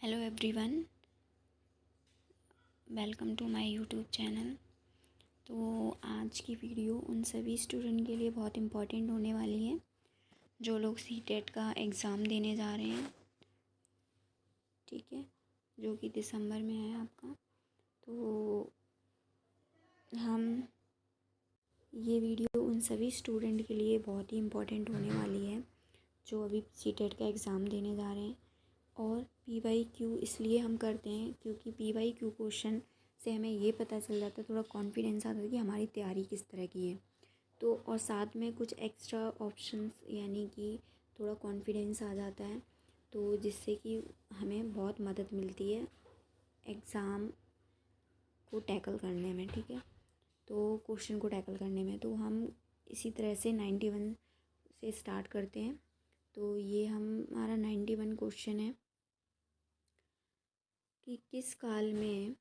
Hello everyone, welcome to my YouTube channel. तो आज की वीडियो उन सभी स्टूडेंट के लिए बहुत इम्पोर्टेंट होने वाली है जो लोग सीटेट का एग्ज़ाम देने जा रहे हैं, ठीक है, जो कि दिसंबर में है आपका। तो हम ये वीडियो उन सभी स्टूडेंट के लिए बहुत ही इम्पोर्टेंट होने वाली है जो अभी सीटेट का एग्ज़ाम देने जा रहे हैं। और PYQ इसलिए हम करते हैं क्योंकि PYQ क्वेश्चन से हमें ये पता चल जाता है, थोड़ा कॉन्फिडेंस आता है कि हमारी तैयारी किस तरह की है। तो और साथ में कुछ एक्स्ट्रा ऑप्शंस यानी कि थोड़ा कॉन्फिडेंस आ जाता है, तो जिससे कि हमें बहुत मदद मिलती है एग्ज़ाम को टैकल करने में, ठीक है, तो क्वेश्चन को टैकल करने में। तो हम इसी तरह से 91 से स्टार्ट करते हैं। तो ये हमारा 91 क्वेश्चन है कि किस काल में,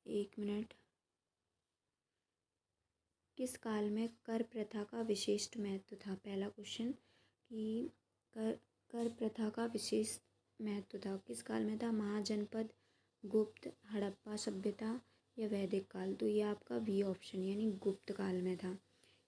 एक मिनट, किस काल में कर प्रथा का विशिष्ट महत्व था। पहला क्वेश्चन कि कर कर प्रथा का विशेष महत्व था किस काल में था। महाजनपद, गुप्त, हड़प्पा सभ्यता या वैदिक काल। तो ये आपका बी ऑप्शन यानी गुप्त काल में था।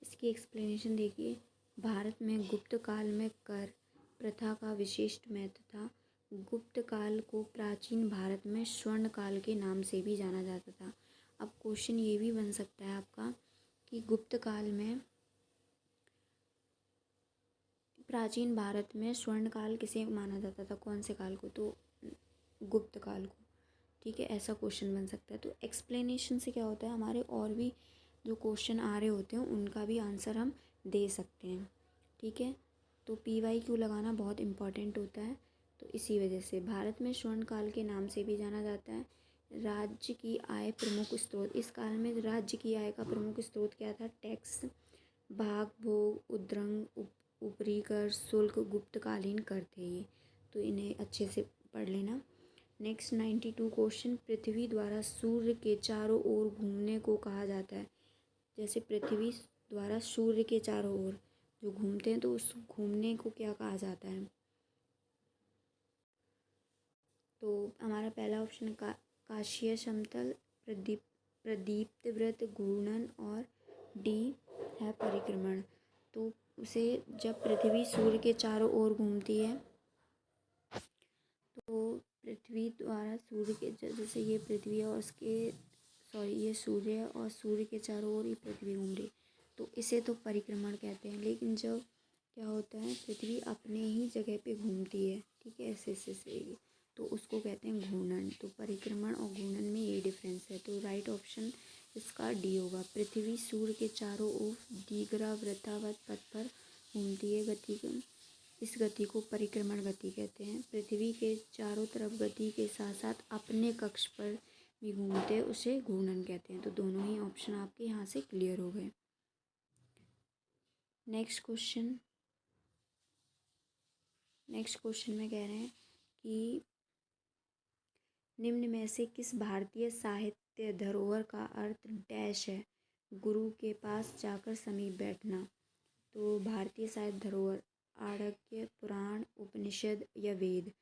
इसकी एक्सप्लेनेशन देखिए। भारत में गुप्त काल में कर प्रथा का विशिष्ट महत्व था। गुप्त काल को प्राचीन भारत में स्वर्ण काल के नाम से भी जाना जाता था। अब क्वेश्चन ये भी बन सकता है आपका कि गुप्त काल में, प्राचीन भारत में स्वर्ण काल किसे माना जाता था, कौन से काल को, तो गुप्त काल को, ठीक है, ऐसा क्वेश्चन बन सकता है। तो एक्सप्लेनेशन से क्या होता है, हमारे और भी जो क्वेश्चन आ रहे होते हैं उनका भी आंसर हम दे सकते हैं, ठीक है। तो PYQ लगाना बहुत इम्पॉर्टेंट होता है। तो इसी वजह से भारत में स्वर्ण काल के नाम से भी जाना जाता है। राज्य की आय प्रमुख स्रोत, इस काल में राज्य की आय का प्रमुख स्रोत क्या था, टैक्स, भाग, भोग, उद्रंग, ऊपरी कर, शुल्क, गुप्तकालीन कर थे ये। तो इन्हें अच्छे से पढ़ लेना। नेक्स्ट 92 क्वेश्चन, पृथ्वी द्वारा सूर्य के चारों ओर घूमने को कहा जाता है। जैसे पृथ्वी द्वारा सूर्य के चारों ओर जो घूमते हैं तो उस घूमने को क्या कहा जाता है। तो हमारा पहला ऑप्शन काशीय समतल, प्रदीप्त वृत्त, घूर्णन, और डी है परिक्रमण। तो उसे जब पृथ्वी सूर्य के चारों ओर घूमती है तो पृथ्वी द्वारा सूर्य के, जैसे ये पृथ्वी है और ये सूर्य है और सूर्य के चारों ओर ही पृथ्वी घूम रही, तो इसे तो परिक्रमण कहते हैं। लेकिन जब क्या होता है, पृथ्वी अपने ही जगह पे घूमती है, ठीक है, ऐसे तो उसको कहते हैं घूर्णन। तो परिक्रमण और घूर्णन में ये डिफरेंस है। तो राइट ऑप्शन इसका डी होगा। पृथ्वी सूर्य के चारों ओर दीर्घवृत्ताकार पथ पर घूमती है। इस गति को परिक्रमण गति कहते हैं। पृथ्वी के चारों तरफ गति के साथ साथ अपने कक्ष पर भी घूमते हैं, उसे घूर्णन कहते हैं। तो दोनों ही ऑप्शन आपके यहाँ से क्लियर हो गए। नेक्स्ट क्वेश्चन में कह रहे हैं कि निम्न में से किस भारतीय साहित्य धरोहर का अर्थ डैश है। गुरु के पास जाकर समीप बैठना। तो भारतीय साहित्य धरोहर आर्णव्य, पुराण, उपनिषद या वेद।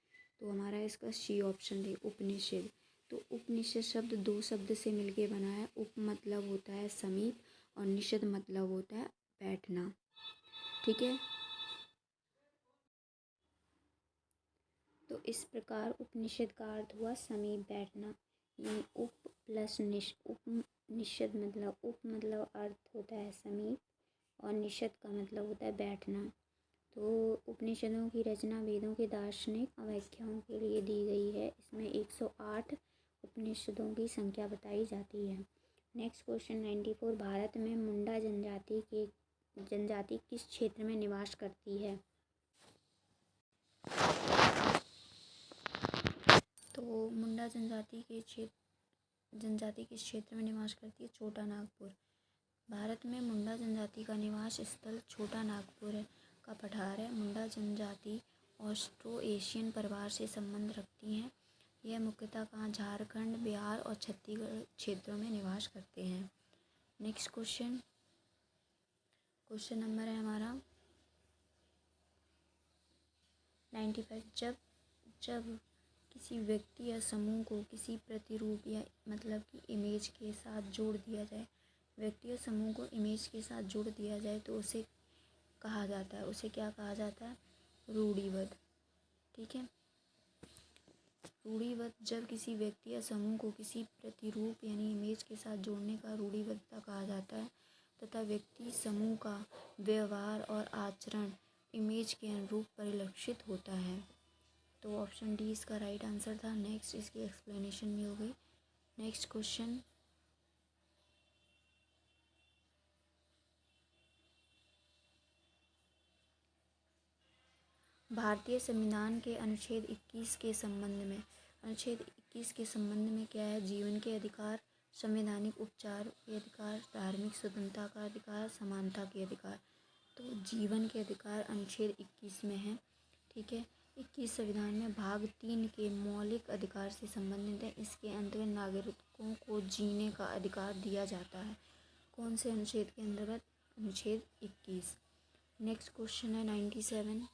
तो हमारा इसका सी ऑप्शन है उपनिषद। तो उपनिषद शब्द दो शब्द से मिलके बना है। उप मतलब होता है समीप और निषद मतलब होता है बैठना, ठीक है। तो इस प्रकार उपनिषद का अर्थ हुआ समीप बैठना। यानी उपनिषद मतलब उप मतलब अर्थ होता है समीप और निषद का मतलब होता है बैठना। तो उपनिषदों की रचना वेदों के दार्शनिक व्याख्याओं के लिए दी गई है। इसमें 108 उपनिषदों की संख्या बताई जाती है। नेक्स्ट क्वेश्चन 94, भारत में मुंडा जनजाति किस क्षेत्र में निवास करती है। तो मुंडा जनजाति किस क्षेत्र में निवास करती है, छोटा नागपुर। भारत में मुंडा जनजाति का निवास स्थल छोटा नागपुर का पठार है। मुंडा जनजाति ऑस्ट्रो एशियन परिवार से संबंध रखती हैं। यह मुख्यतः कहाँ, झारखंड, बिहार और छत्तीसगढ़ क्षेत्रों में निवास करते हैं। नेक्स्ट क्वेश्चन नंबर है हमारा 95 जब जब किसी व्यक्ति या समूह को किसी प्रतिरूप या मतलब कि इमेज के साथ जोड़ दिया जाए, व्यक्ति या समूह को इमेज के साथ जोड़ दिया जाए तो उसे कहा जाता है, उसे क्या कहा जाता है? रूढ़िवाद। ठीक है, रूढ़िवाद जब किसी व्यक्ति या समूह को किसी प्रतिरूप यानी इमेज के साथ जोड़ने का रूढ़िवादिता कहा जाता है तथा व्यक्ति समूह का व्यवहार और आचरण इमेज के अनुरूप परिलक्षित होता है। तो ऑप्शन डी इसका राइट आंसर था। नेक्स्ट इसकी एक्सप्लेनेशन भी हो गई। नेक्स्ट क्वेश्चन, भारतीय संविधान के अनुच्छेद 21 के संबंध में, अनुच्छेद 21 के संबंध में क्या है? जीवन के अधिकार, संवैधानिक उपचार के अधिकार, धार्मिक स्वतंत्रता का अधिकार, समानता के अधिकार। तो जीवन के अधिकार अनुच्छेद 21 में है। ठीक है, 21 संविधान में भाग 3 के मौलिक अधिकार से संबंधित है। इसके अंतर्गत नागरिकों को जीने का अधिकार दिया जाता है। कौन से अनुच्छेद के अंतर्गत? अनुच्छेद 21। नेक्स्ट क्वेश्चन है 97,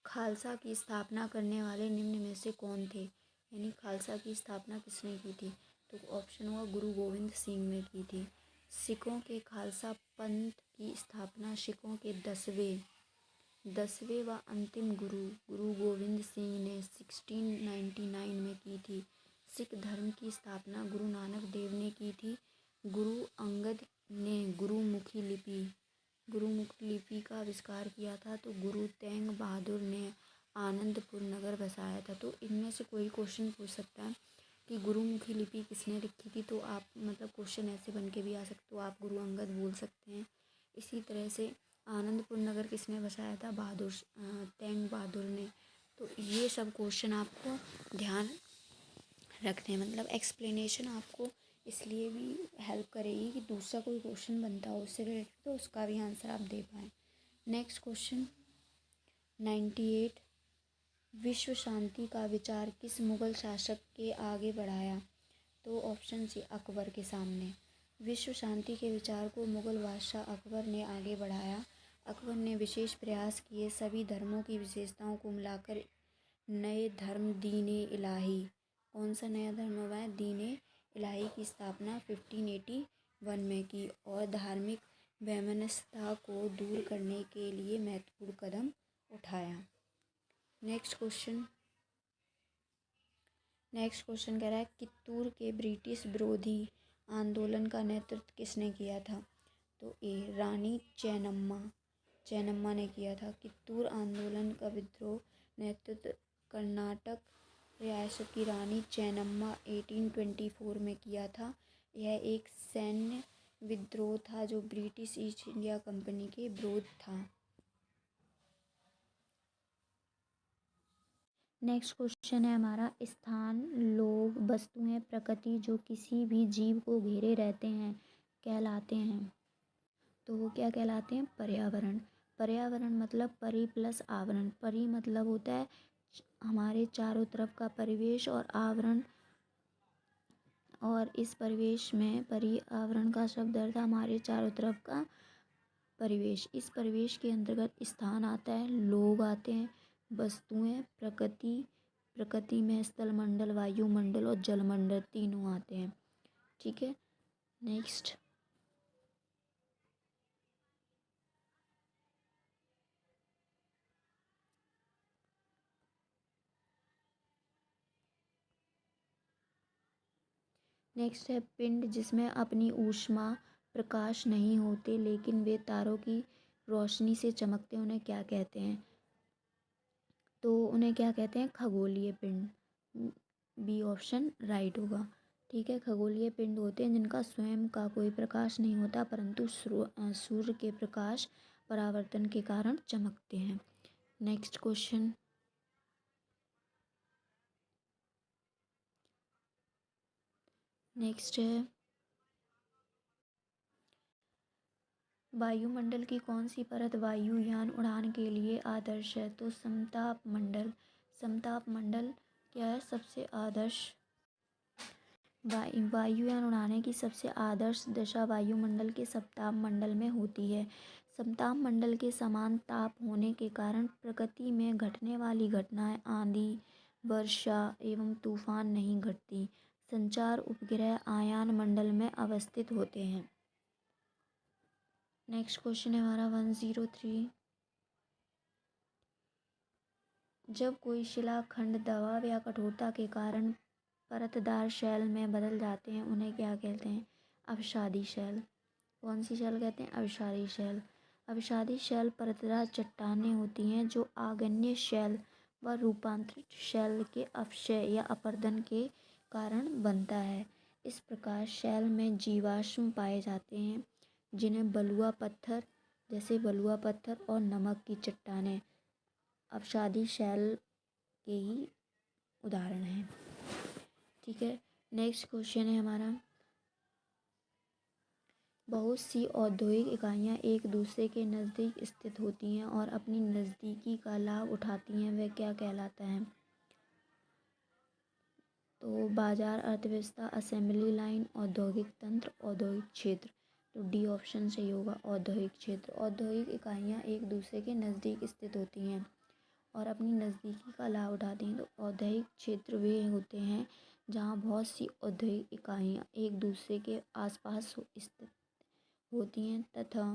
खालसा की स्थापना करने वाले निम्न में से कौन थे? यानी खालसा की स्थापना किसने की थी? तो ऑप्शन हुआ गुरु गोविंद सिंह ने की थी। सिखों के खालसा पंथ की स्थापना सिखों के 10वें व अंतिम गुरु गुरु गोविंद सिंह ने 1699 में की थी। सिख धर्म की स्थापना गुरु नानक देव ने की थी। गुरु अंगद ने गुरुमुखी लिपि का आविष्कार किया था। तो गुरु तेग बहादुर ने आनंदपुर नगर बसाया था। तो इनमें से कोई क्वेश्चन पूछ सकता है कि गुरुमुखी लिपि किसने लिखी थी, तो आप मतलब क्वेश्चन ऐसे बन के भी आ सकते हो, आप गुरु अंगद बोल सकते हैं। इसी तरह से आनंदपुर नगर किसने बसाया था? तेग बहादुर ने। तो ये सब क्वेश्चन आपको ध्यान रखने, मतलब एक्सप्लेनेशन आपको इसलिए भी हेल्प करेगी कि दूसरा कोई क्वेश्चन बनता हो उससे रिलेटेड तो उसका भी आंसर आप दे पाएँ। नेक्स्ट क्वेश्चन 98, विश्व शांति का विचार किस मुगल शासक के आगे बढ़ाया? तो ऑप्शन सी अकबर के सामने। विश्व शांति के विचार को मुगल बादशाह अकबर ने आगे बढ़ाया। अकबर ने विशेष प्रयास किए, सभी धर्मों की विशेषताओं को मिलाकर नए धर्म दीन-ए इलाही, कौन सा नया धर्म हुआ? दीन-ए इलाही की स्थापना 1581 में की और धार्मिक वैमनस्यता को दूर करने के लिए महत्वपूर्ण कदम उठाया। नेक्स्ट क्वेश्चन कह रहा है कित्तूर के ब्रिटिश विरोधी आंदोलन का नेतृत्व किसने किया था? तो ए रानी चेन्नम्मा ने किया था। कित्तूर आंदोलन का विद्रोह नेतृत्व कर्नाटक रियासत की रानी चेन्नम्मा 1824 में किया था। यह एक सैन्य विद्रोह था जो ब्रिटिश ईस्ट इंडिया कंपनी के विरोध था। नेक्स्ट क्वेश्चन है हमारा, स्थान, लोग, वस्तुएं, प्रकृति जो किसी भी जीव को घेरे रहते हैं कहलाते हैं। तो वो क्या कहलाते हैं? पर्यावरण। पर्यावरण मतलब परि प्लस आवरण। परि मतलब होता है हमारे चारों तरफ का परिवेश और आवरण, और इस परिवेश में पर्यावरण का शब्द अर्थ हमारे चारों तरफ का परिवेश। इस परिवेश के अंतर्गत स्थान आता है, लोग आते हैं, वस्तुएं, प्रकृति में स्थलमंडल, वायुमंडल और जलमंडल तीनों आते हैं। ठीक है, नेक्स्ट है पिंड जिसमें अपनी ऊष्मा प्रकाश नहीं होते लेकिन वे तारों की रोशनी से चमकते, उन्हें क्या कहते हैं? तो उन्हें क्या कहते हैं? खगोलीय पिंड। बी ऑप्शन राइट होगा। ठीक है, खगोलीय पिंड होते हैं जिनका स्वयं का कोई प्रकाश नहीं होता परंतु सूर्य के प्रकाश परावर्तन के कारण चमकते हैं। नेक्स्ट क्वेश्चन है वायुमंडल की कौन सी परत वायुयान उड़ान के लिए आदर्श है? तो समताप मंडल क्या है? सबसे आदर्श वायुयान उड़ाने की सबसे आदर्श दशा वायुमंडल के समताप मंडल में होती है। समताप मंडल के समान ताप होने के कारण प्रकृति में घटने वाली घटनाएं आंधी, वर्षा एवं तूफान नहीं घटती। संचार उपग्रह आयन मंडल में अवस्थित होते हैं। नेक्स्ट क्वेश्चन है हमारा 103। जब कोई शिलाखंड दबाव या कठोरता के कारण परतदार शैल में बदल जाते हैं उन्हें क्या कहते हैं? अवसादी शैल। कौन सी शैल कहते हैं? अवसादी शैल। अवसादी शैल परतदार चट्टानें होती हैं जो आग्नेय शैल व रूपांतरित शैल के अपक्षय या अपरदन के कारण बनता है। इस प्रकार शैल में जीवाश्म पाए जाते हैं जिन्हें बलुआ पत्थर, जैसे बलुआ पत्थर और नमक की चट्टानें अवसादी शैल के ही उदाहरण हैं। ठीक है, नेक्स्ट क्वेश्चन है हमारा, बहुत सी औद्योगिक इकाइयाँ एक दूसरे के नज़दीक स्थित होती हैं और अपनी नज़दीकी का लाभ उठाती हैं, वह क्या कहलाता है? तो बाजार, अर्थव्यवस्था, असेंबली लाइन, औद्योगिक तंत्र, औद्योगिक क्षेत्र। तो डी ऑप्शन सही होगा, औद्योगिक क्षेत्र। औद्योगिक इकाइयाँ एक दूसरे के नज़दीक स्थित होती हैं और अपनी नज़दीकी का लाभ उठाती हैं। तो औद्योगिक क्षेत्र वे होते हैं जहाँ बहुत सी औद्योगिक इकाइयाँ एक दूसरे के आसपास स्थित होती हैं तथा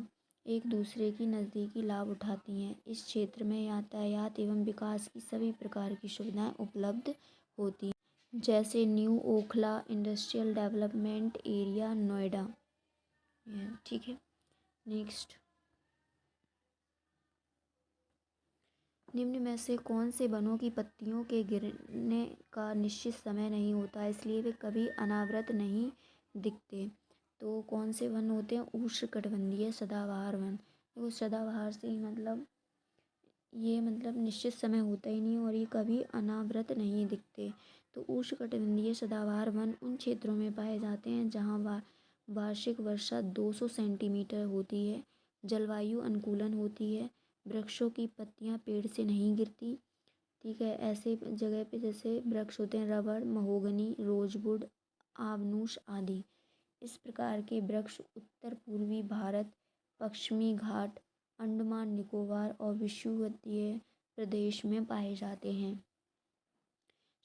एक दूसरे की नज़दीकी लाभ उठाती हैं। इस क्षेत्र में यातायात एवं विकास की सभी प्रकार की सुविधाएं उपलब्ध होती हैं, जैसे new Okhla industrial development area, Noida. ठीक है, नेक्स्ट, निम्न में से कौन से वनों की पत्तियों के गिरने का निश्चित समय नहीं होता, इसलिए वे कभी अनावृत नहीं दिखते? तो कौन से वन होते हैं? उष्णकटिबंधीय सदाबहार वन। देखो सदाबहार से ही मतलब ये मतलब निश्चित समय होता ही नहीं और ये कभी अनावृत नहीं दिखते। तो उष्णकटिबंधीय सदाबहार वन उन क्षेत्रों में पाए जाते हैं जहाँ वार्षिक वर्षा 200 सेंटीमीटर होती है, जलवायु अनुकूलन होती है, वृक्षों की पत्तियां पेड़ से नहीं गिरती। ठीक है, ऐसे जगह पे जैसे वृक्ष होते हैं रबड़, महोगनी, रोजवुड, आबनूस आदि। इस प्रकार के वृक्ष उत्तर पूर्वी भारत, पश्चिमी घाट, अंडमान निकोबार और विषुवतीय प्रदेश में पाए जाते हैं।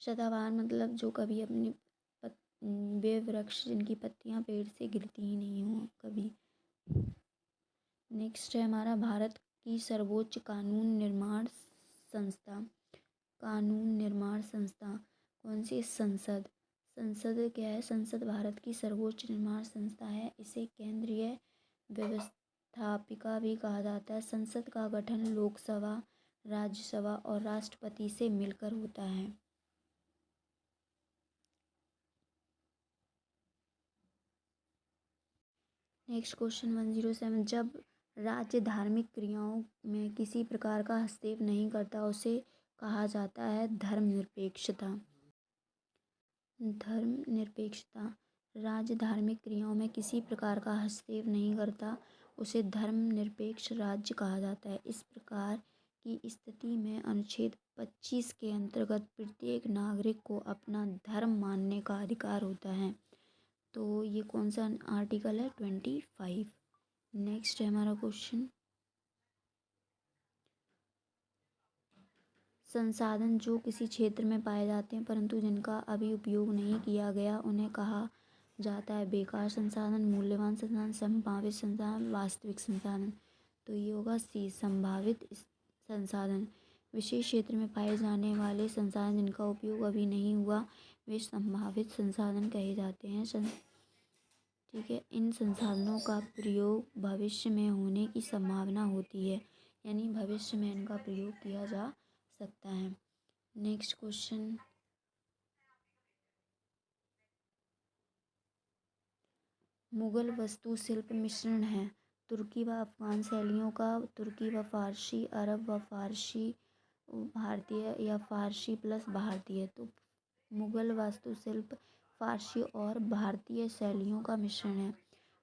सदाबहार मतलब जो कभी अपनी वे वृक्ष जिनकी पत्तियां पेड़ से गिरती ही नहीं हो कभी। नेक्स्ट है हमारा, भारत की सर्वोच्च कानून निर्माण संस्था। कानून निर्माण संस्था कौन सी? संसद। संसद क्या है? संसद भारत की सर्वोच्च निर्माण संस्था है। इसे केंद्रीय व्यवस्थापिका भी कहा जाता है। संसद का गठन लोकसभा, राज्यसभा और राष्ट्रपति से मिलकर होता है। Next question 107। जब राज्य धार्मिक क्रियाओं में किसी प्रकार का हस्तक्षेप नहीं करता उसे कहा जाता है धर्मनिरपेक्षता। धर्मनिरपेक्षता, राज्य धार्मिक क्रियाओं में किसी प्रकार का हस्तक्षेप नहीं करता उसे धर्मनिरपेक्ष राज्य कहा जाता है। इस प्रकार की स्थिति में अनुच्छेद 25 के अंतर्गत प्रत्येक नागरिक को अपना धर्म मानने का अधिकार होता है। तो ये कौन सा आर्टिकल है? 25। नेक्स्ट है हमारा क्वेश्चन, संसाधन जो किसी क्षेत्र में पाए जाते हैं परंतु जिनका अभी उपयोग नहीं किया गया उन्हें कहा जाता है बेकार संसाधन, मूल्यवान संसाधन, संभावित संसाधन, वास्तविक संसाधन। तो ये होगा सी, संभावित संसाधन। विशेष क्षेत्र में पाए जाने वाले संसाधन जिनका उपयोग अभी नहीं हुआ वे संभावित संसाधन कहे जाते हैं। ठीक है, इन संसाधनों का प्रयोग भविष्य में होने की संभावना होती है, यानी भविष्य में इनका प्रयोग किया जा सकता है। नेक्स्ट क्वेश्चन, मुगल वास्तुशिल्प मिश्रण है तुर्की व अफगान शैलियों का, तुर्की व फारसी, अरब व फारसी, भारतीय या फारसी प्लस भारतीय। तो मुगल वास्तुशिल्प फारसी और भारतीय शैलियों का मिश्रण है।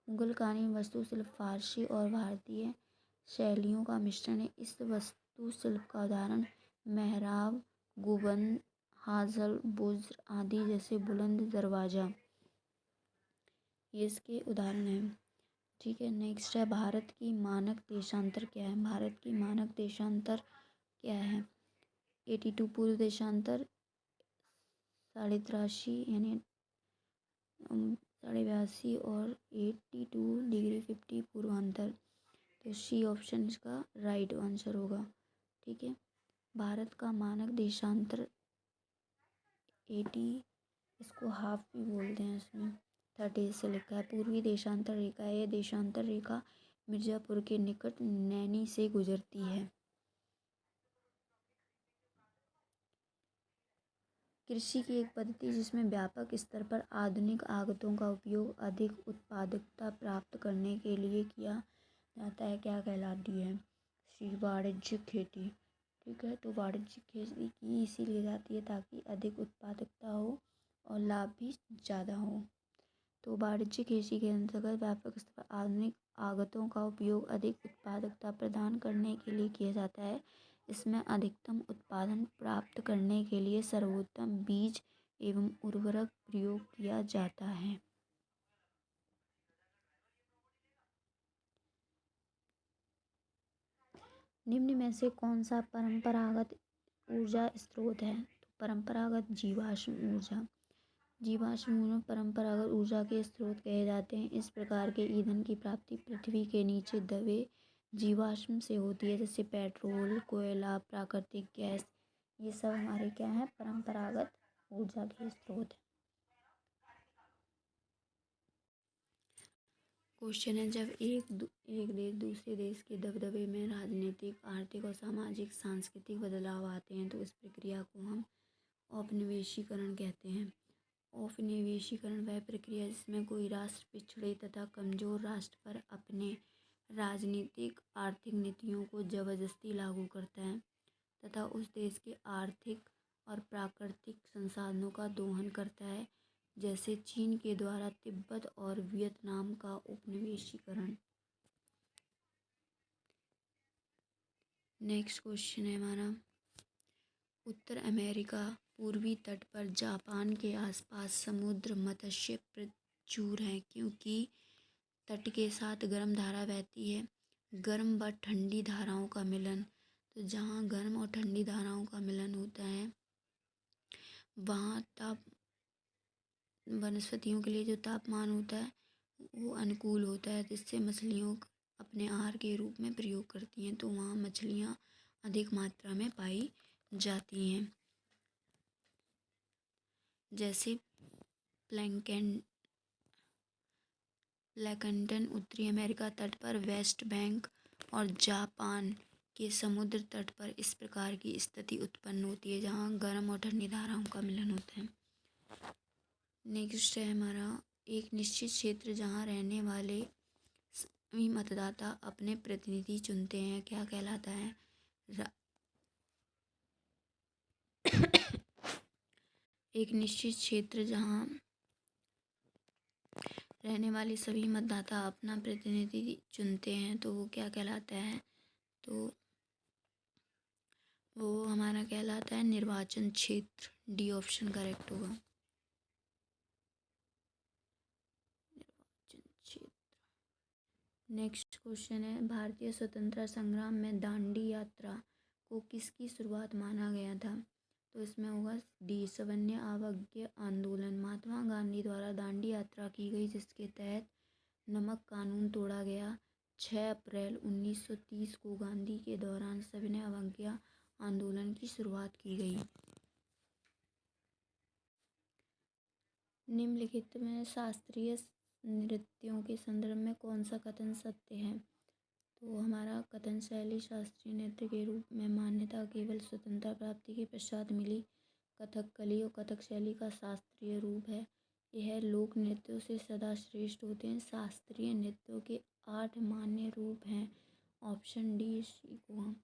मुगल कालीन वास्तुशिल्प फारसी और भारतीय शैलियों का मिश्रण है। इस वास्तुशिल्प का उदाहरण मेहराब, गुंबद, हाजल बुर्ज आदि जैसे बुलंद दरवाजा ये इसके उदाहरण हैं। ठीक है। नेक्स्ट है भारत की मानक देशांतर क्या है। भारत की मानक देशांतर क्या है। 82 पूर्व देशांतर, 83.5 यानी 82.5 और 82°50 पूर्वांतर। तो सी ऑप्शन इसका राइट आंसर होगा। ठीक है। भारत का मानक देशांतर 80, इसको हाफ भी बोलते हैं, इसमें 30 से लिखा है। पूर्वी देशांतर रेखा है। यह देशांतर रेखा मिर्ज़ापुर के निकट नैनी से गुजरती है। कृषि की एक पद्धति जिसमें व्यापक स्तर पर आधुनिक आगतों का उपयोग अधिक उत्पादकता प्राप्त करने के लिए किया जाता है, क्या कहलाती है। सी वाणिज्यिक खेती। ठीक है। तो वाणिज्यिक खेती की इसीलिए जाती है ताकि अधिक उत्पादकता हो और लाभ भी ज़्यादा हो। तो वाणिज्यिक खेती के अंतर्गत व्यापक स्तर पर आधुनिक आगतों का उपयोग अधिक उत्पादकता प्रदान करने के लिए किया जाता है। इसमें अधिकतम उत्पादन प्राप्त करने के लिए सर्वोत्तम बीज एवं उर्वरक प्रयोग किया जाता है। निम्न में से कौन सा परंपरागत ऊर्जा स्रोत है। तो परंपरागत जीवाश्म ऊर्जा। जीवाश्म ईंधन परंपरागत ऊर्जा के स्रोत कहे जाते हैं। इस प्रकार के ईंधन की प्राप्ति पृथ्वी के नीचे दबे जीवाश्म से होती है, जैसे पेट्रोल, कोयला, प्राकृतिक गैस। ये सब हमारे क्या है, परंपरागत ऊर्जा के स्रोत हैं। क्वेश्चन है, जब एक देश दूसरे देश के दबदबे में राजनीतिक, आर्थिक और सामाजिक सांस्कृतिक बदलाव आते हैं तो इस प्रक्रिया को हम औपनिवेशीकरण कहते हैं। औपनिवेशीकरण वह प्रक्रिया जिसमें कोई राष्ट्र पिछड़े तथा कमजोर राष्ट्र पर अपने राजनीतिक आर्थिक नीतियों को जबरदस्ती लागू करता है तथा उस देश के आर्थिक और प्राकृतिक संसाधनों का दोहन करता है, जैसे चीन के द्वारा तिब्बत और वियतनाम का उपनिवेशीकरण। नेक्स्ट क्वेश्चन है हमारा, उत्तर अमेरिका पूर्वी तट पर जापान के आसपास समुद्र मत्स्य प्रचुर हैं क्योंकि तट के साथ गर्म धारा बहती है। गर्म व ठंडी धाराओं का मिलन, तो जहाँ गर्म और ठंडी धाराओं का मिलन होता है वहाँ वनस्पतियों के लिए जो तापमान होता है वो अनुकूल होता है, जिससे मछलियों अपने आहार के रूप में प्रयोग करती हैं, तो वहाँ मछलियाँ अधिक मात्रा में पाई जाती हैं। जैसे प्लैंकटन उत्तरी अमेरिका तट पर, वेस्ट बैंक और जापान के समुद्र तट पर इस प्रकार की स्थिति उत्पन्न होती है जहाँ गर्म और ठंडी धाराओं का मिलन होता है। नेक्स्ट है हमारा, एक निश्चित क्षेत्र जहाँ रहने वाले सभी मतदाता अपने प्रतिनिधि चुनते हैं, क्या कहलाता है। एक निश्चित क्षेत्र जहाँ रहने वाले सभी मतदाता अपना प्रतिनिधि चुनते हैं तो वो क्या कहलाता है, तो वो हमारा कहलाता है निर्वाचन क्षेत्र। डी ऑप्शन करेक्ट होगा, निर्वाचन क्षेत्र। नेक्स्ट क्वेश्चन है, भारतीय स्वतंत्रता संग्राम में दांडी यात्रा को किसकी शुरुआत माना गया था, तो इसमें होगा डी सवर्ण अवज्ञा आंदोलन। महात्मा गांधी द्वारा दांडी यात्रा की गई जिसके तहत नमक कानून तोड़ा गया। 6 अप्रैल 1930 को गांधी के दौरान सविनय अवज्ञा आंदोलन की शुरुआत की गई। निम्नलिखित में शास्त्रीय नृत्यों के संदर्भ में कौन सा कथन सत्य है, तो हमारा कथन शैली शास्त्रीय नृत्य के रूप में मान्यता केवल स्वतंत्रता प्राप्ति के पश्चात मिली। कथकली और कथक शैली का शास्त्रीय रूप है। यह लोक नृत्यों से सदा श्रेष्ठ होते हैं। शास्त्रीय नृत्यों के 8 मान्य रूप हैं। ऑप्शन डी इसी को हम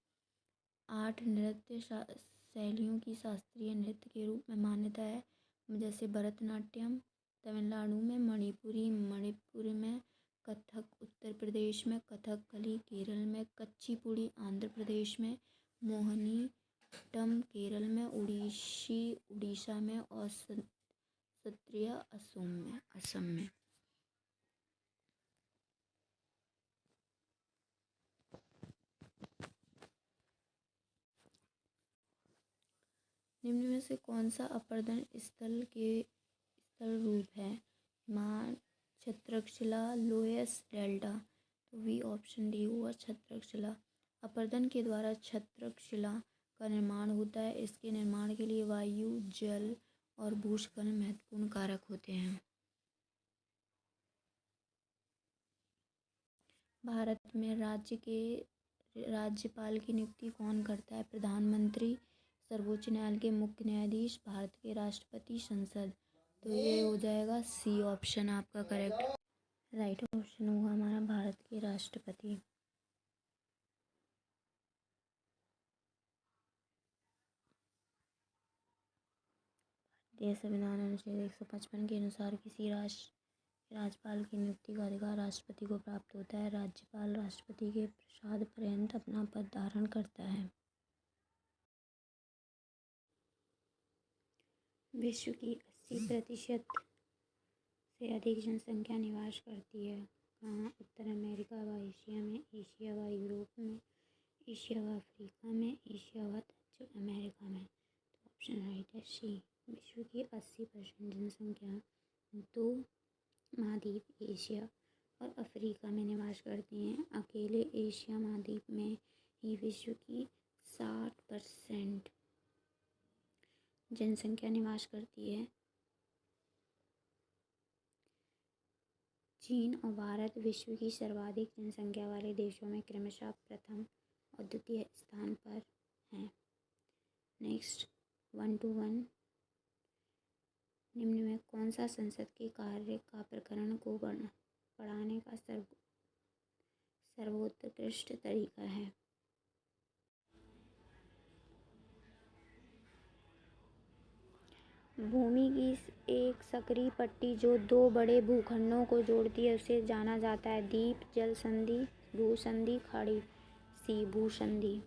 8 नृत्य शैलियों की शास्त्रीय नृत्य के रूप में मान्यता है, जैसे भरतनाट्यम तमिलनाडु में, मणिपुर में, कथक उत्तर प्रदेश में, कथकली केरल में, कुचिपुड़ी आंध्र प्रदेश में, मोहिनीअट्टम केरल में, ओडिसी उड़ीसा में और सत्रिया असम में। निम्न में से कौन सा अपर्दन स्थल रूप है? हिमाल, छत्रकशिला, लोयस डेल्टा। तो वी ऑप्शन डी हुआ छत्रकशिला। अपर्दन के द्वारा छत्रकशिला का निर्माण होता है। इसके निर्माण के लिए वायु, जल और भूस्खलन महत्वपूर्ण कारक होते हैं। भारत में राज्यपाल की नियुक्ति कौन करता है? प्रधानमंत्री, सर्वोच्च न्यायालय के मुख्य न्यायाधीश, भारत के राष्ट्रपति, संसद। तो ये हो जाएगा सी ऑप्शन आपका करेक्ट। राइट ऑप्शन होगा हमारा भारत के राष्ट्रपति। भारतीय संविधान अनुच्छेद 155 के अनुसार किसी राज्यपाल की नियुक्ति का अधिकार राष्ट्रपति को प्राप्त होता है। राज्यपाल राष्ट्रपति के प्रसाद पर्यंत अपना पद धारण करता है। विश्व की 80% से अधिक जनसंख्या निवास करती है कहाँ? उत्तर अमेरिका व एशिया में, एशिया व यूरोप में, एशिया व अफ्रीका में, एशिया व दक्षिण अमेरिका में। तो ऑप्शन राइट है सी। विश्व की 80% जनसंख्या दो महाद्वीप एशिया और अफ्रीका में निवास करती हैं। अकेले एशिया महाद्वीप में ही विश्व की 60% जनसंख्या निवास करती है। चीन और भारत विश्व की सर्वाधिक जनसंख्या वाले देशों में क्रमशः प्रथम और द्वितीय स्थान पर हैं। Next 1 to 1। निम्न में कौन सा संसद के कार्य का प्रकरण को पढ़ाने का सर्वोत्कृष्ट तरीका है? भूमि की एक संकरी पट्टी जो दो बड़े भूखंडों को जोड़ती है उसे जाना जाता है द्वीप, जल संधि, भूसंधि, खाड़ी। सी भूसंधि।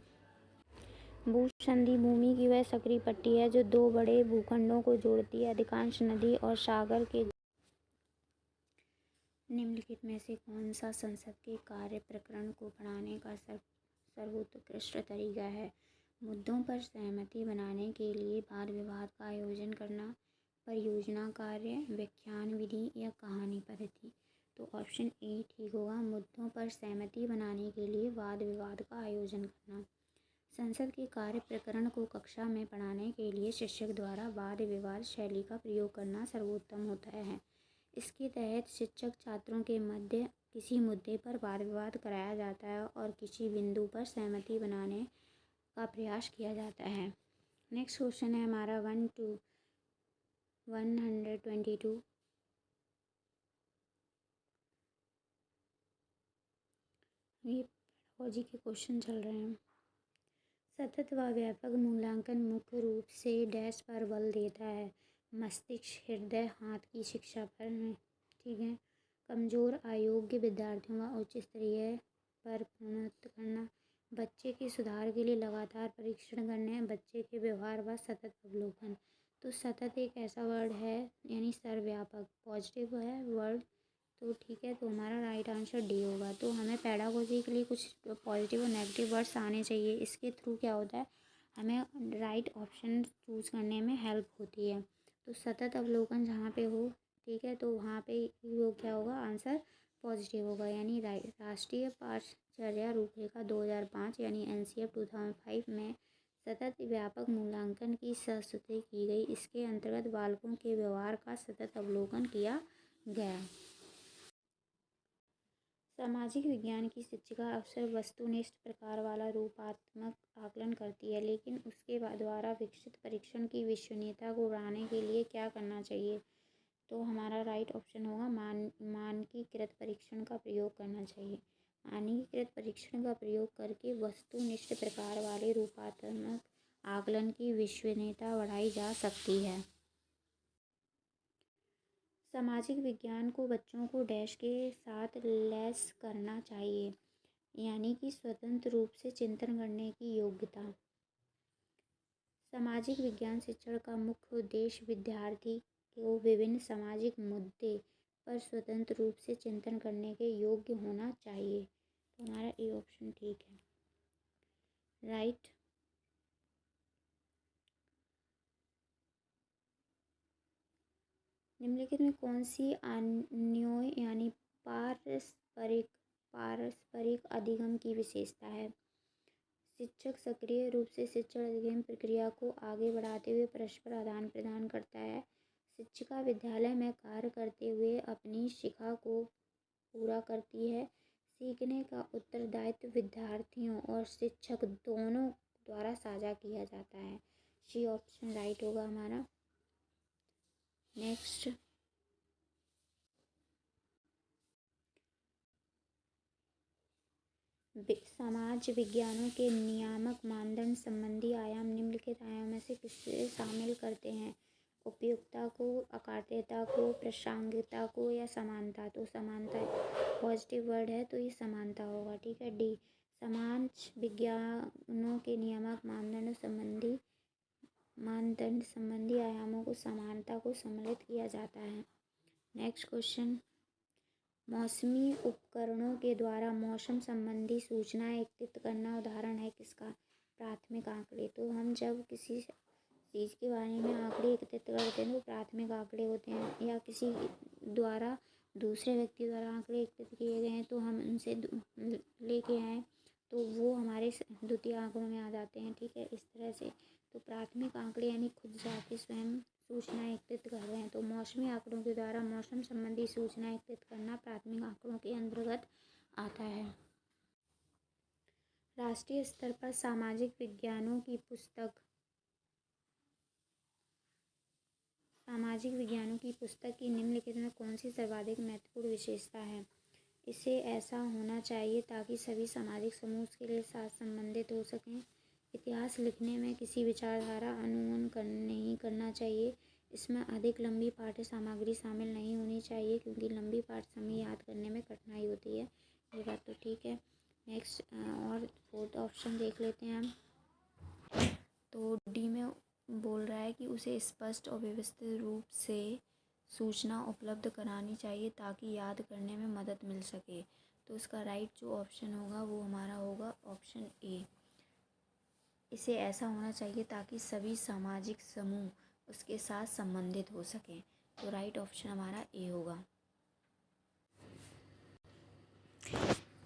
भूसंधि भूमि की वह संकरी पट्टी है जो दो बड़े भूखंडों को जोड़ती है। अधिकांश नदी और सागर के निम्नलिखित में से कौन सा संसद के कार्य प्रकरण को पढ़ाने का सर्वोत्कृष्ट तरीका है? मुद्दों पर सहमति बनाने के लिए वाद विवाद का आयोजन करना, परियोजना कार्य, व्याख्यान विधि या कहानी पद्धति। तो ऑप्शन ए ठीक होगा। मुद्दों पर सहमति बनाने के लिए वाद विवाद का आयोजन करना। संसद के कार्य प्रकरण को कक्षा में पढ़ाने के लिए शिक्षक द्वारा वाद विवाद शैली का प्रयोग करना सर्वोत्तम होता है। इसके तहत शिक्षक छात्रों के मध्य किसी मुद्दे पर वाद विवाद कराया जाता है और किसी बिंदु पर सहमति बनाने का प्रयास किया जाता है। नेक्स्ट क्वेश्चन है हमारा 1 to 122। ये पेडागोजी के क्वेश्चन चल रहे हैं। सतत व व्यापक मूल्यांकन मुख्य रूप से डैश पर बल देता है? मस्तिष्क, हृदय, हाथ की शिक्षा पर है। ठीक है। कमज़ोर अयोग्य विद्यार्थियों व उच्च स्तरीय पर प्रोन्नत करना, बच्चे के सुधार के लिए लगातार परीक्षण करने, बच्चे के व्यवहार व सतत अवलोकन। तो सतत एक ऐसा वर्ड है यानी सर्वव्यापक पॉजिटिव है वर्ड। तो ठीक है, तो हमारा राइट आंसर डी होगा। तो हमें पेडागोजी के लिए कुछ पॉजिटिव और नेगेटिव वर्ड्स आने चाहिए। इसके थ्रू क्या होता है, हमें राइट ऑप्शन चूज़ करने में हेल्प होती है। तो सतत अवलोकन जहाँ पे हो, ठीक है, तो वहाँ पे वो क्या होगा, आंसर पॉजिटिव होगा। यानी राष्ट्रीय पाठचर्या रूपरेखा 2005 यानी NCF 2005 में सतत व्यापक मूल्यांकन की प्रस्तुति की गई। इसके अंतर्गत बालकों के व्यवहार का सतत अवलोकन किया गया। सामाजिक विज्ञान की शिक्षिका अक्सर वस्तुनिष्ठ प्रकार वाला रूपात्मक आकलन करती है, लेकिन उसके द्वारा विकसित परीक्षण की विश्वसनीयता को बढ़ाने के लिए क्या करना चाहिए? तो हमारा राइट ऑप्शन होगा मानकीकृत परीक्षण का प्रयोग करना चाहिए। मानकीकृत परीक्षण का प्रयोग करके वस्तुनिष्ठ प्रकार वाले रूपात्मक आकलन की विश्वसनीयता बढ़ाई जा सकती है। सामाजिक विज्ञान को बच्चों को डैश के साथ लैस करना चाहिए, यानी कि स्वतंत्र रूप से चिंतन करने की योग्यता। सामाजिक विज्ञान शिक्षण का मुख्य उद्देश्य विद्यार्थी को विभिन्न सामाजिक मुद्दे पर स्वतंत्र रूप से चिंतन करने के योग्य होना चाहिए। तो हमारा ए ऑप्शन ठीक है। राइट। निम्नलिखित में कौन सी अन्योय यानी पारस्परिक अधिगम की विशेषता है? शिक्षक सक्रिय रूप से शिक्षण अधिगम प्रक्रिया को आगे बढ़ाते हुए परस्पर आदान प्रदान करता है। शिक्षिका विद्यालय में कार्य करते हुए अपनी शिक्षा को पूरा करती है। सीखने का उत्तरदायित्व विद्यार्थियों और शिक्षक दोनों द्वारा साझा किया जाता है। सी ऑप्शन राइट होगा हमारा। नेक्स्ट, समाज विज्ञानों के नियामक मानदंड संबंधी आयाम निम्नलिखित आयाम में से किसे शामिल करते हैं? उपयुक्तता को, अकार्यता को, प्रासंगिकता को या समानता? तो समानता पॉजिटिव वर्ड है तो ये समानता होगा। ठीक है, डी। समाज विज्ञानों के नियामक मानदंड संबंधी आयामों को समानता को सम्मिलित किया जाता है। नेक्स्ट क्वेश्चन, मौसमी उपकरणों के द्वारा मौसम संबंधी सूचनाएं एकत्रित करना उदाहरण है किसका? प्राथमिक आंकड़े। तो हम जब किसी चीज़ के बारे में आंकड़े एकत्रित करते हैं तो प्राथमिक आंकड़े होते हैं, या किसी द्वारा दूसरे व्यक्ति द्वारा आंकड़े एकत्रित किए गए हैं तो हम उनसे लेके आए तो वो हमारे द्वितीय आंकड़ों में आ जाते हैं। ठीक है, इस तरह से। तो प्राथमिक आंकड़े यानी खुद जाके स्वयं सूचनाएं एकत्रित कर रहे हैं। तो मौसमी आंकड़ों के द्वारा मौसम संबंधी सूचनाएं एकत्रित करना प्राथमिक आंकड़ों के अंतर्गत आता है। राष्ट्रीय स्तर पर सामाजिक विज्ञानों की पुस्तक की निम्नलिखित में कौन सी सर्वाधिक महत्वपूर्ण विशेषता है? इसे ऐसा होना चाहिए ताकि सभी सामाजिक समूह के लिए साथ संबंधित हो सकें। इतिहास लिखने में किसी विचारधारा अनुगमन नहीं करना चाहिए। इसमें अधिक लंबी पाठ्य सामग्री शामिल नहीं होनी चाहिए क्योंकि लंबी पाठ्य सामग्री याद करने में कठिनाई होती है। ये बात तो ठीक है। नेक्स्ट और फोर्थ ऑप्शन देख लेते हैं हम। तो डी में बोल रहा है कि उसे स्पष्ट और व्यवस्थित रूप से सूचना उपलब्ध करानी चाहिए ताकि याद करने में मदद मिल सके। तो इसका राइट जो ऑप्शन होगा वो हमारा होगा ऑप्शन ए। इसे ऐसा होना चाहिए ताकि सभी सामाजिक समूह उसके साथ संबंधित हो सकें। तो राइट ऑप्शन हमारा ए होगा।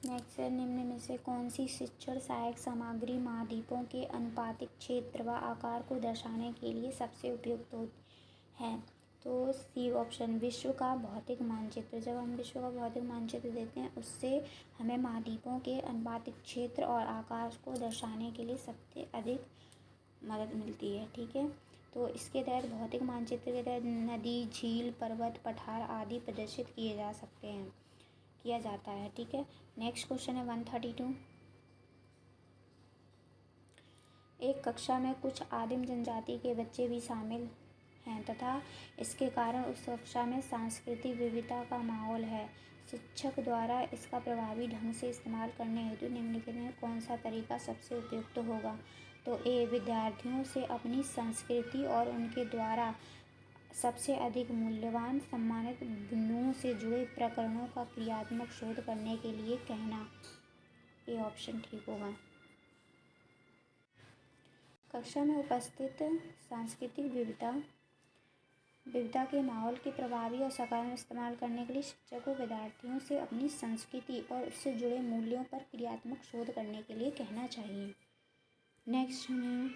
नेक्स्ट है, निम्न में से कौन सी शिक्षण सहायक सामग्री महाद्वीपों के अनुपातिक क्षेत्र व आकार को दर्शाने के लिए सबसे उपयुक्त होती है? तो सी ऑप्शन, विश्व का भौतिक मानचित्र। जब हम विश्व का भौतिक मानचित्र देखते हैं उससे हमें महाद्वीपों के अनुपातिक क्षेत्र और आकार को दर्शाने के लिए सबसे अधिक मदद मिलती है। ठीक है, तो इसके तहत भौतिक मानचित्र के तहत नदी, झील, पर्वत, पठार आदि प्रदर्शित किया जाता है। ठीक है, नेक्स्ट क्वेश्चन है 132। एक कक्षा में कुछ आदिम जनजाति के बच्चे भी शामिल हैं तथा इसके कारण उस कक्षा में सांस्कृतिक विविधता का माहौल है। शिक्षक द्वारा इसका प्रभावी ढंग से इस्तेमाल करने हेतु निम्नलिखित में कौन सा तरीका सबसे उपयुक्त होगा? तो ए, विद्यार्थियों से अपनी संस्कृति और उनके द्वारा सबसे अधिक मूल्यवान सम्मानित बिंदुओं से जुड़े प्रकरणों का क्रियात्मक शोध करने के लिए कहना। ये ऑप्शन ठीक होगा। कक्षा में उपस्थित सांस्कृतिक विविधता के माहौल के प्रभावी और सकारात्मक इस्तेमाल करने के लिए शिक्षक को विद्यार्थियों से अपनी संस्कृति और उससे जुड़े मूल्यों पर क्रियात्मक शोध करने के लिए कहना चाहिए। नेक्स्ट हमें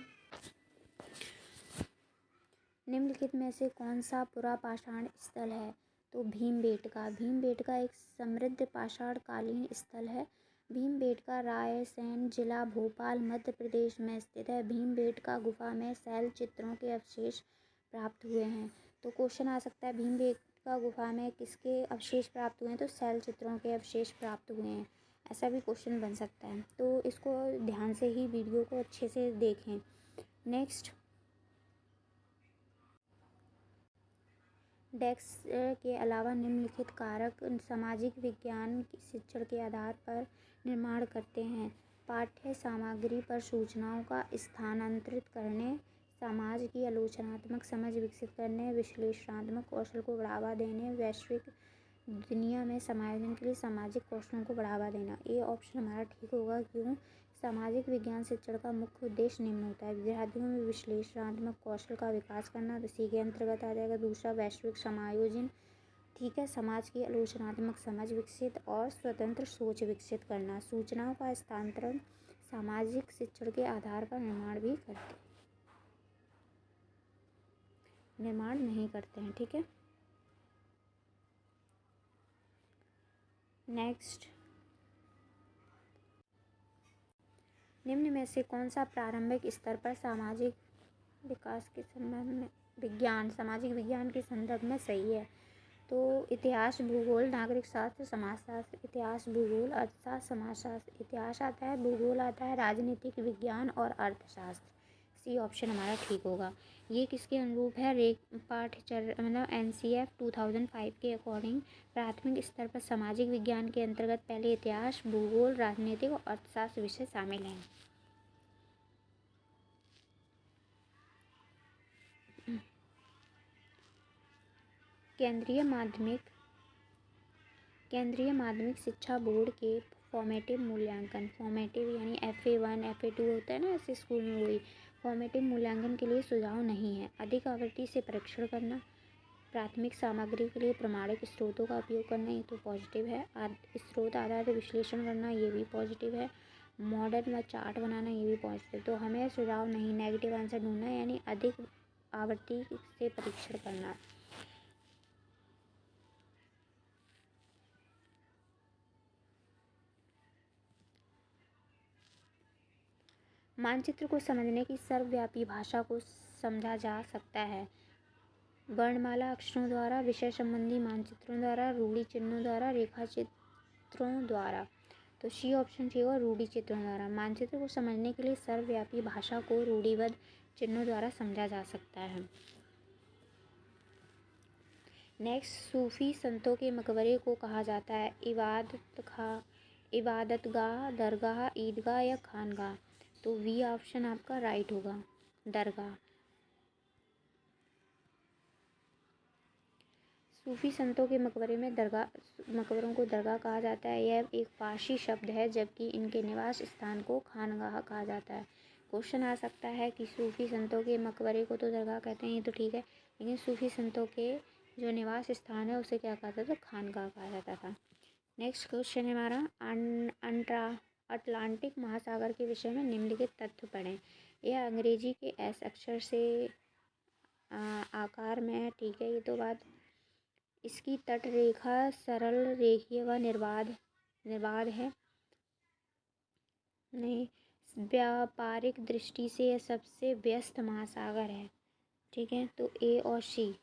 निम्नलिखित में से कौन सा पुरापाषाण स्थल है? तो भीमबेटका एक समृद्ध पाषाणकालीन स्थल है। भीमबेटका रायसेन जिला, भोपाल, मध्य प्रदेश में स्थित है। भीमबेटका गुफा में शैल चित्रों के अवशेष प्राप्त हुए हैं। तो क्वेश्चन आ सकता है भीमबेटका गुफा में किसके अवशेष प्राप्त हुए हैं? तो शैल चित्रों के अवशेष प्राप्त हुए हैं। ऐसा भी क्वेश्चन बन सकता है, तो इसको ध्यान से ही वीडियो को अच्छे से देखें। नेक्स्ट, डेस्क के अलावा निम्नलिखित कारक सामाजिक विज्ञान की शिक्षण के आधार पर निर्माण करते हैं। पाठ्य सामग्री पर सूचनाओं का स्थानांतरित करने, समाज की आलोचनात्मक समझ विकसित करने, विश्लेषणात्मक कौशल को बढ़ावा देने, वैश्विक दुनिया में समायोजन के लिए सामाजिक कौशलों को बढ़ावा देना। ये ऑप्शन हमारा ठीक होगा। क्यों? सामाजिक विज्ञान शिक्षण का मुख्य उद्देश्य निम्न होता है। विद्यार्थियों में विश्लेषणात्मक कौशल का विकास करना, इसी के अंतर्गत आ जाएगा। दूसरा, वैश्विक समायोजन, ठीक है, समाज की आलोचनात्मक समझ विकसित और स्वतंत्र सोच विकसित करना। सूचनाओं का हस्तांतरण सामाजिक शिक्षण के आधार पर निर्माण नहीं करते हैं, ठीक है। नेक्स्ट, निम्न में से कौन सा प्रारंभिक स्तर पर सामाजिक विकास के संबंध में सामाजिक विज्ञान के संदर्भ में सही है? तो इतिहास, भूगोल, नागरिक शास्त्र, समाजशास्त्र। इतिहास, भूगोल, अर्थशास्त्र, समाजशास्त्र। इतिहास आता है, भूगोल आता है, राजनीतिक विज्ञान और अर्थशास्त्र। सी ऑप्शन हमारा ठीक होगा। ये किसके अनुरूप है? NCF 2005 के अकॉर्डिंग प्राथमिक स्तर पर सामाजिक विज्ञान के अंतर्गत पहले इतिहास, भूगोल, राजनीतिक और अर्थशास्त्र विषय शामिल हैं। केंद्रीय माध्यमिक शिक्षा बोर्ड के फॉर्मेटिव मूल्यांकन, फॉर्मेटिव यानी FA1 FA2 होता है ना ऐसे स्कूल में, वही फॉर्मेटिव मूल्यांकन के लिए सुझाव नहीं है। अधिक आवृत्ति से परीक्षण करना, प्राथमिक सामग्री के लिए प्रमाणिक स्रोतों का उपयोग करना, ये तो पॉजिटिव है। स्रोत आधारित विश्लेषण करना, ये भी पॉजिटिव है। मॉडल व चार्ट बनाना, ये भी पॉजिटिव। तो हमें सुझाव नहीं, नेगेटिव आंसर ढूंढना है, यानी अधिक आवृत्ति से परीक्षण करना। मानचित्र को समझने की सर्वव्यापी भाषा को समझा जा सकता है वर्णमाला अक्षरों द्वारा, विषय संबंधी मानचित्रों द्वारा, रूढ़ि चिन्हों द्वारा, रेखा चित्रों द्वारा। तो सी ऑप्शन ठीक होगा, रूढ़ि चित्रों द्वारा। मानचित्र को समझने के लिए सर्वव्यापी भाषा को रूढ़िबद्ध चिन्हों द्वारा समझा जा सकता है। नेक्स्ट, सूफी संतों के मकबरे को कहा जाता है इबादतगाह, दरगाह, ईदगाह या खानगाह। तो वी ऑप्शन आपका राइट होगा, दरगाह। सूफी संतों के मकबरों को दरगाह कहा जाता है। यह एक फारसी शब्द है, जबकि इनके निवास स्थान को खानगाह कहा जाता है। क्वेश्चन आ सकता है कि सूफी संतों के मकबरे को तो दरगाह कहते हैं, ये तो ठीक है, लेकिन सूफी संतों के जो निवास स्थान है उसे क्या कहता था? खानगाह कहा जाता था। नेक्स्ट क्वेश्चन है हमारा, अटलांटिक महासागर के विषय में निम्नलिखित तथ्य पढ़ें। यह अंग्रेजी के एस अक्षर से आकार में है, ठीक है, ये तो बात। इसकी तट रेखा सरल, रेखीय व निर्बाध है। नहीं, व्यापारिक दृष्टि से यह सबसे व्यस्त महासागर है, ठीक है। तो ए और सी,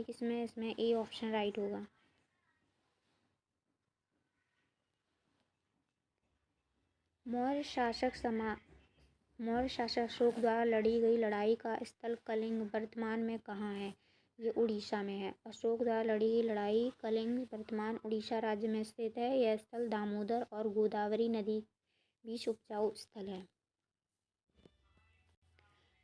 किसमें? इसमें ए ऑप्शन राइट होगा। मौर्य शासक अशोक द्वारा लड़ी गई लड़ाई का स्थल कलिंग वर्तमान में कहाँ है? ये उड़ीसा में है। अशोक द्वारा लड़ी गई लड़ाई कलिंग वर्तमान उड़ीसा राज्य में स्थित है। यह स्थल दामोदर और गोदावरी नदी बीच उपजाऊ स्थल है।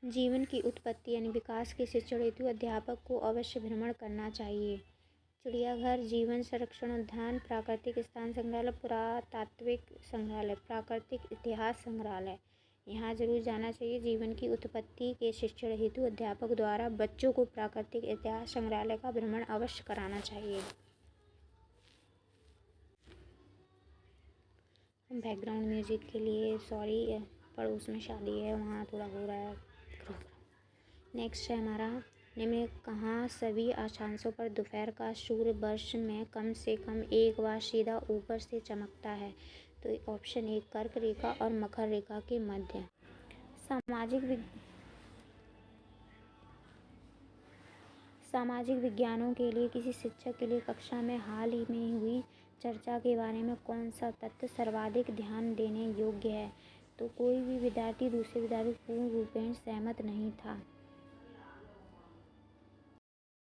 जीवन की उत्पत्ति यानी विकास के शिक्षण हेतु अध्यापक को अवश्य भ्रमण करना चाहिए। चिड़ियाघर, जीवन संरक्षण उद्यान, प्राकृतिक स्थान संग्रहालय, पुरातात्विक संग्रहालय, प्राकृतिक इतिहास संग्रहालय, यहाँ जरूर जाना चाहिए। जीवन की उत्पत्ति के शिक्षण हेतु अध्यापक द्वारा बच्चों को प्राकृतिक इतिहास संग्रहालय का भ्रमण अवश्य कराना चाहिए। बैकग्राउंड म्यूजिक के लिए सॉरी, पड़ोस में शादी है, वहाँ थोड़ा हो रहा है प्रोग्राम। नेक्स्ट है हमारा, निम्न कहाँ सभी अक्षांशों पर दोपहर का सूर्य वर्ष में कम से कम एक बार सीधा ऊपर से चमकता है? तो ऑप्शन ए, कर्क रेखा और मकर रेखा के मध्य। सामाजिक विज्ञानों के लिए किसी शिक्षक के लिए कक्षा में हाल ही में हुई चर्चा के बारे में कौन सा तथ्य सर्वाधिक ध्यान देने योग्य है? तो कोई भी विद्यार्थी दूसरे विद्यार्थी पूर्ण रूपेण सहमत नहीं था।